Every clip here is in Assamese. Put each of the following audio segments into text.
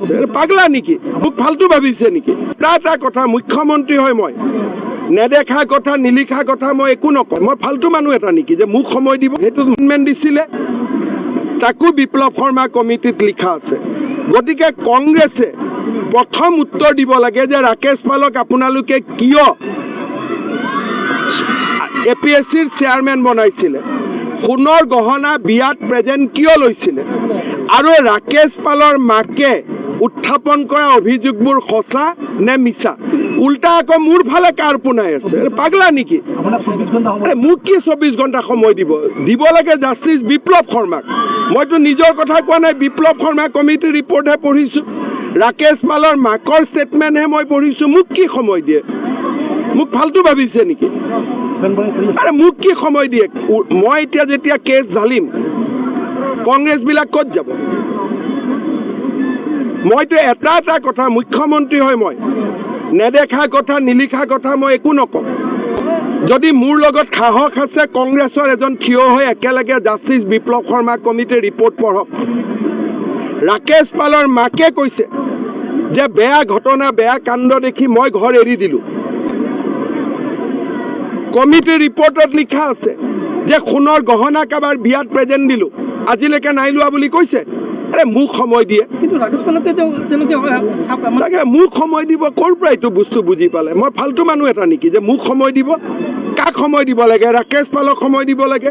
আছে পাগলা নেকি মোক ফালতু ভাবিছে নেকি এটা কথা মুখ্যমন্ত্ৰী হয় মই নেদেখা কথা নিলিখা কথা মই একো নকওঁ মই ফালতু মানুহ এটা নেকি যে মোক সময় দিব সেইটো গভৰ্ণমেণ্ট দিছিলে তাকো বিপ্লৱ শৰ্মা কমিটিত লিখা আছে গতিকে কংগ্ৰেছে প্ৰথম উত্তৰ দিব লাগে যে ৰাকেশ পালক আপোনালোকে কিয় এপিএছচিৰ চেয়াৰমেন বনাইছিলে সোণৰ গহনা বিয়াত প্ৰেজেণ্ট কিয় লৈছিলে আৰু ৰাকেশ পালৰ মাকে উত্থাপন কৰা অভিযোগবোৰ সঁচা নে মিছা উল্টা আকৌ মোৰ ফালে কাৰ পোনাই আছে পাগলা নেকি মোক কি 24 ঘণ্টা সময় দিব লাগে জাষ্টিছ বিপ্লৱ শৰ্মাক মইতো নিজৰ কথা কোৱা নাই বিপ্লৱ শৰ্মা কমিটিৰ ৰিপৰ্টহে পঢ়িছোঁ ৰাকেশ পালৰ মাকৰ ষ্টেটমেণ্টহে মই পঢ়িছোঁ মোক কি সময় দিয়ে মোক ফালতু ভাবিছে নেকি আৰে মোক কি সময় দিয়ে মই এতিয়া যেতিয়া কেছ ঢালিম কংগ্ৰেছবিলাক ক'ত যাব মইতো এটা কথা মুখ্যমন্ত্ৰী হয় মই নেদেখা কথা নিলিখা কথা মই একো নকওঁ যদি মোৰ লগত সাহস আছে কংগ্ৰেছৰ এজন থিয় হৈ একেলগে জাষ্টিছ বিপ্লৱ শৰ্মা কমিটিৰ ৰিপৰ্ট পঢ়ক ৰাকেশ পালৰ মাকে কৈছে যে বেয়া ঘটনা বেয়া কাণ্ড দেখি মই ঘৰ এৰি দিলোঁ কমিটিৰ ৰিপৰ্টত লিখা আছে যে সোণৰ গহনা কাবাৰ বিয়াত প্ৰেজেণ্ট দিলোঁ আজিলৈকে নাই লোৱা বুলি কৈছে আৰে মোক সময় দিয়ে তাকে মোক সময় দিব ক'ৰ পৰা এইটো বস্তু বুজি পালে মই ফালতু মানুহ এটা নেকি যে মোক সময় দিব কাক সময় দিব লাগে ৰাকেশ পালক সময় দিব লাগে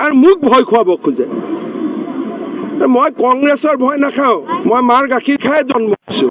আৰু মোক ভয় খুৱাব খোজে মই কংগ্ৰেছৰ ভয় নাখাওঁ মই মাৰ গাখীৰ খাই জন্ম হৈছোঁ